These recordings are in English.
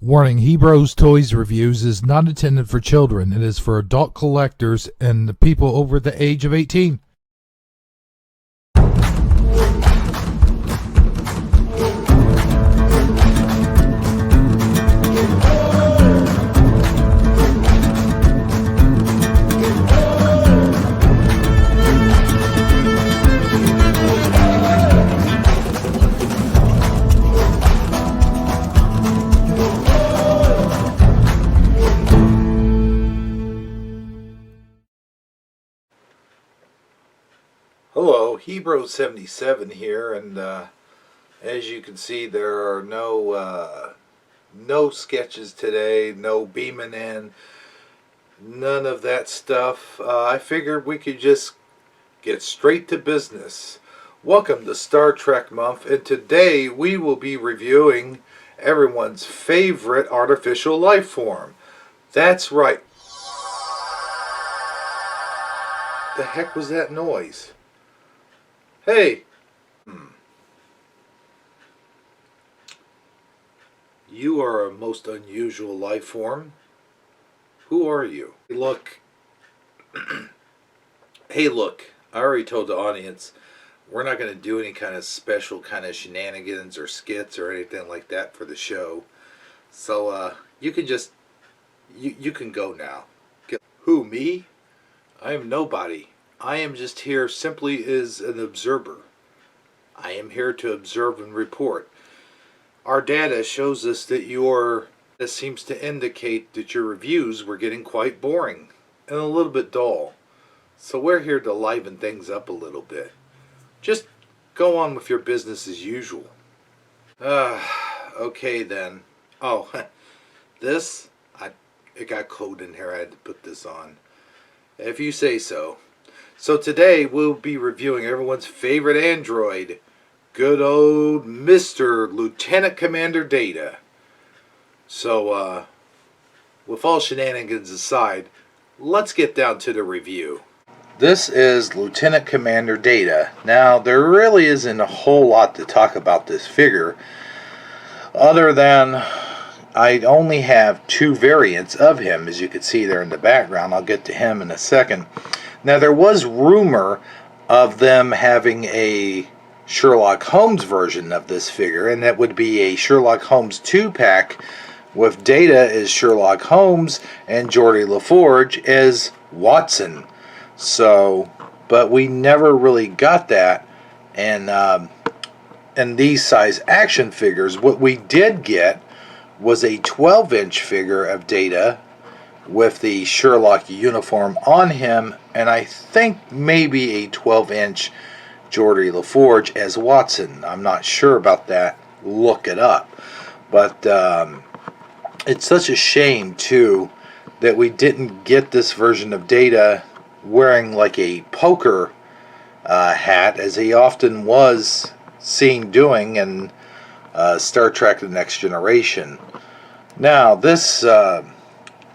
Warning, Hebrews Toys Reviews is not intended for children. It is for adult collectors and people over the age of 18. Hello, Hebrew77 here, and as you can see, there are no sketches today, no beaming in, none of that stuff. I figured we could just get straight to business. Welcome to Star Trek Month, and today we will be reviewing everyone's favorite artificial life form. That's right. The heck was that noise? Hey! You are a most unusual life form. Who are you? Look. Hey, look. I already told the audience we're not going to do any kind of special kind of shenanigans or skits or anything like that for the show. So, you can just... You can go now. Who, me? I am nobody. I am just here simply as an observer. I am here to observe and report. Our data shows us that this seems to indicate that your reviews were getting quite boring and a little bit dull. So we're here to liven things up a little bit. Just go on with your business as usual. Okay then. Oh, it got cold in here. I had to put this on. If you say so. So today we'll be reviewing everyone's favorite android, good old Mr. Lieutenant Commander Data. So, with all shenanigans aside, let's get down to the review. This is Lieutenant Commander Data. Now, there really isn't a whole lot to talk about this figure, other than I only have two variants of him, as you can see there in the background. I'll get to him in a second. Now, there was rumor of them having a Sherlock Holmes version of this figure, and that would be a Sherlock Holmes 2-pack with Data as Sherlock Holmes and Geordi LaForge as Watson. So, but we never really got that. And these size action figures, what we did get was a 12-inch figure of Data with the Sherlock uniform on him, and I think maybe a 12-inch Geordi LaForge as Watson. I'm not sure about that. Look it up. But it's such a shame, too, that we didn't get this version of Data wearing like a poker hat, as he often was seen doing in Star Trek The Next Generation. Now, this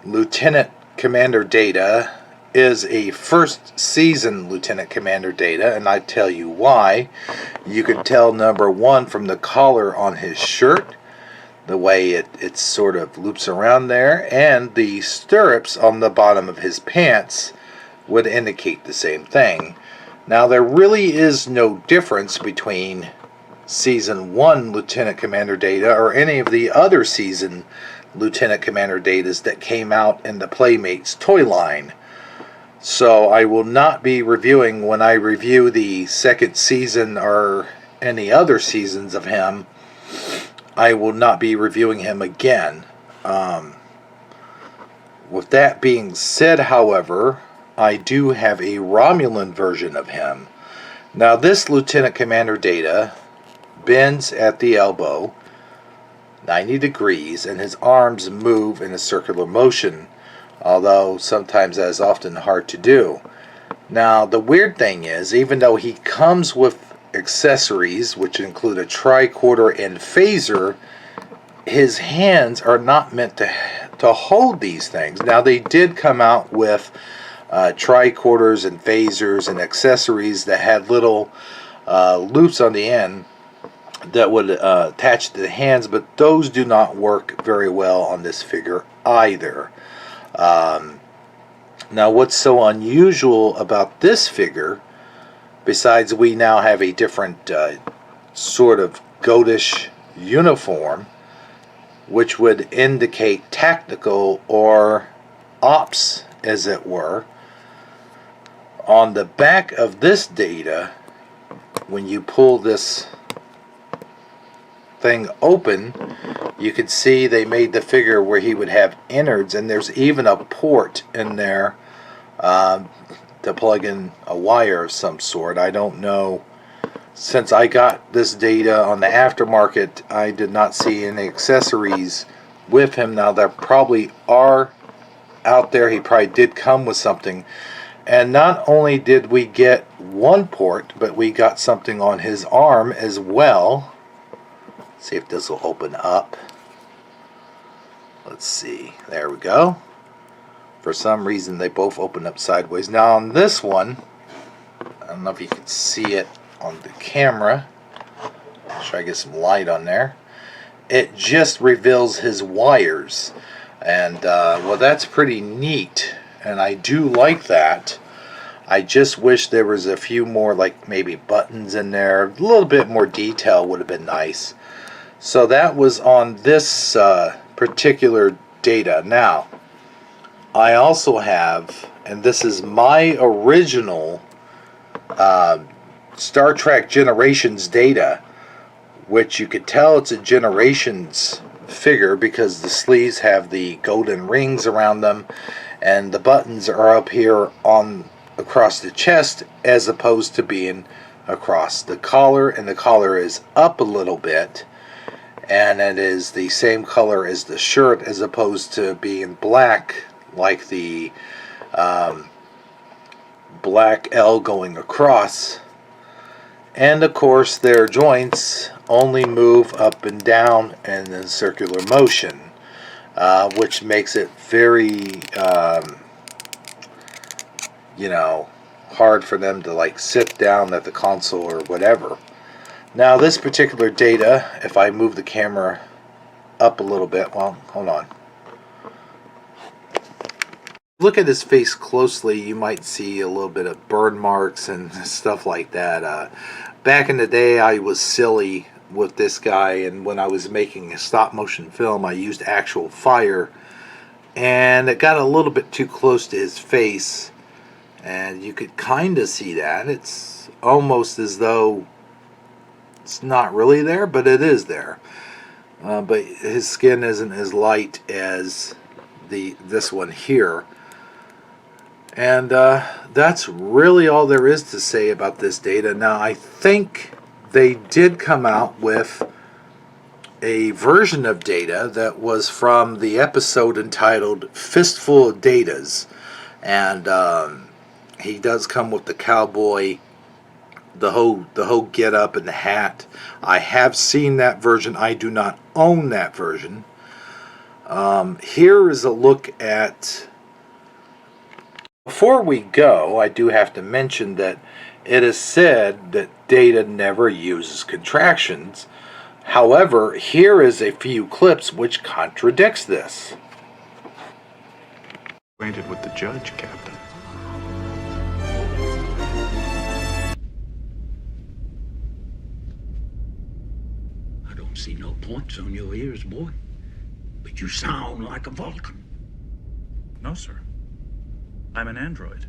Lieutenant Commander Data is a first season Lieutenant Commander Data, and I tell you why. You can tell, number one, from the collar on his shirt, the way it sort of loops around there, and the stirrups on the bottom of his pants would indicate the same thing. Now, there really is no difference between Season 1 Lieutenant Commander Data or any of the other season Lieutenant Commander Datas that came out in the Playmates toy line. So I will not be reviewing, when I review the second season or any other seasons of him, I will not be reviewing him again. With that being said, however, I do have a Romulan version of him. Now, this Lieutenant Commander Data bends at the elbow 90 degrees, and his arms move in a circular motion, although sometimes that is often hard to do. Now, the weird thing is, even though he comes with accessories, which include a tricorder and phaser, his hands are not meant to hold these things. Now, they did come out with tricorders and phasers and accessories that had little loops on the end that would attach to the hands, but those do not work very well on this figure either. Now, what's so unusual about this figure, besides we now have a different sort of goatish uniform, which would indicate tactical or ops, as it were, on the back of this data, when you pull this thing open, you can see they made the figure where he would have innards, and there's even a port in there to plug in a wire of some sort. I don't know. Since I got this data on the aftermarket, I did not see any accessories with him. Now, there probably are out there. He probably did come with something. And not only did we get one port, but we got something on his arm as well. Let's see if this will open up. Let's see. There we go. For some reason, they both open up sideways. Now, on this one, I don't know if you can see it on the camera. I'll try to get some light on there. It just reveals his wires. And, well, that's pretty neat. And I do like that. I just wish there was a few more, like maybe buttons in there. A little bit more detail would have been nice. So that was on this particular data. Now, I also have, and this is my original Star Trek Generations data, which you could tell it's a Generations figure because the sleeves have the golden rings around them, and the buttons are up here on across the chest as opposed to being across the collar, and the collar is up a little bit, and it is the same color as the shirt as opposed to being black like the black L going across. And of course their joints only move up and down and in circular motion, which makes it very you know, hard for them to like sit down at the console or whatever. Now this particular data, if I move the camera up a little bit, well, hold on. Look at his face closely, you might see a little bit of burn marks and stuff like that. Back in the day, I was silly with this guy, and when I was making a stop motion film, I used actual fire, and it got a little bit too close to his face, and you could kind of see that. It's almost as though it's not really there, but it is there. But his skin isn't as light as this one here. And that's really all there is to say about this data. Now, I think they did come out with a version of data that was from the episode entitled Fistful of Datas. And he does come with the cowboy, the whole get up and the hat. I have seen that version. I do not own that version. Here is a look at... Before we go, I do have to mention that it is said that Data never uses contractions. However, here is a few clips which contradicts this. Acquainted with the judge, Captain. I don't see no points on your ears, boy. But you sound like a Vulcan. No, sir. I'm an android.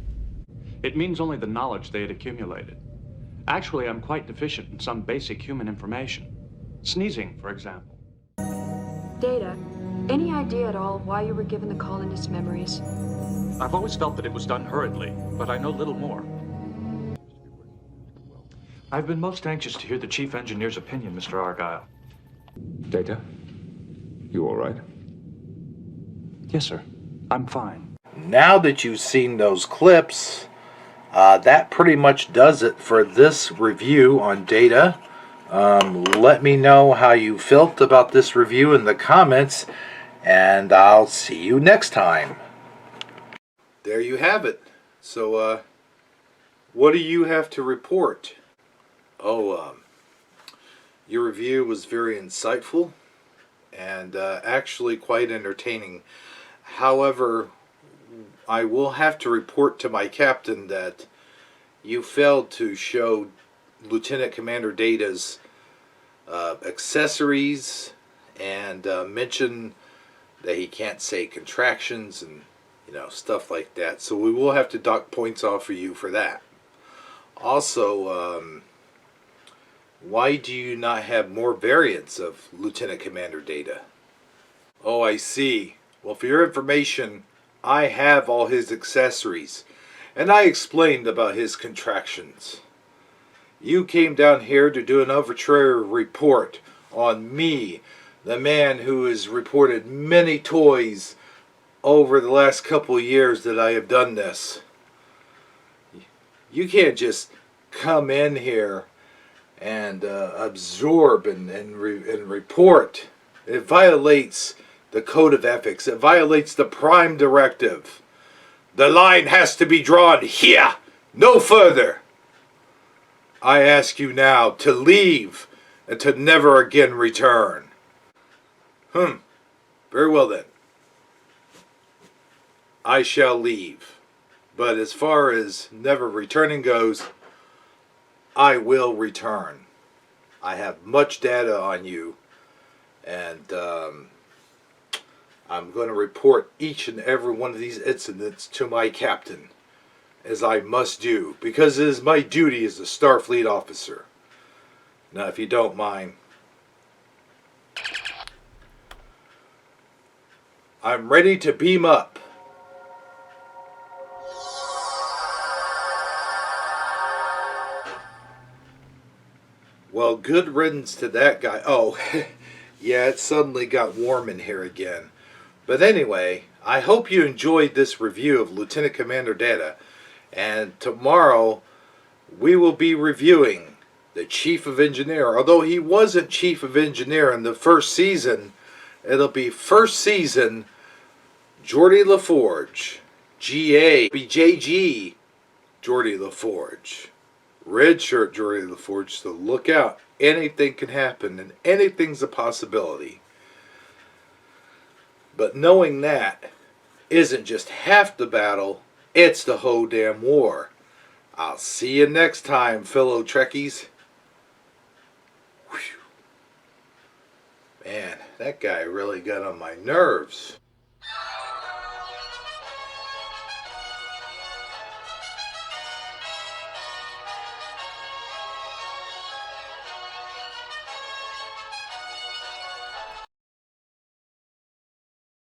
It means only the knowledge they had accumulated. Actually, I'm quite deficient in some basic human information. Sneezing, for example. Data, any idea at all why you were given the colonist memories? I've always felt that it was done hurriedly, but I know little more. I've been most anxious to hear the chief engineer's opinion, Mr. Argyle. Data? You all right? Yes, sir. I'm fine. Now that you've seen those clips, that pretty much does it for this review on Data. Let me know how you felt about this review in the comments, and I'll see you next time. There you have it. So, what do you have to report? Oh, Your review was very insightful and actually quite entertaining. However, I will have to report to my captain that you failed to show Lieutenant Commander Data's accessories and mention that he can't say contractions and stuff like that. So we will have to dock points off for you for that. Also, why do you not have more variants of Lieutenant Commander Data? Oh, I see. Well, for your information, I have all his accessories, and I explained about his contractions. You came down here to do an arbitrary report on me, the man who has reported many toys over the last couple of years that I have done this. You can't just come in here and absorb and report. It violates the code of ethics. It violates the Prime Directive. The line has to be drawn here, no further. I ask you now to leave and to never again return. Very well then. I shall leave. But as far as never returning goes, I will return. I have much data on you, and I'm going to report each and every one of these incidents to my captain, as I must do, because it is my duty as a Starfleet officer. Now, if you don't mind, I'm ready to beam up. Well, good riddance to that guy. Oh, yeah, it suddenly got warm in here again. But anyway, I hope you enjoyed this review of Lieutenant Commander Data. And tomorrow, we will be reviewing the Chief of Engineer. Although he wasn't Chief of Engineer in the first season, it'll be first season Geordi LaForge. GA, BJG Geordi LaForge. Red shirt Geordi LaForge, so look out. Anything can happen and anything's a possibility. But knowing that isn't just half the battle, it's the whole damn war. I'll see you next time, fellow Trekkies. Whew. Man, that guy really got on my nerves.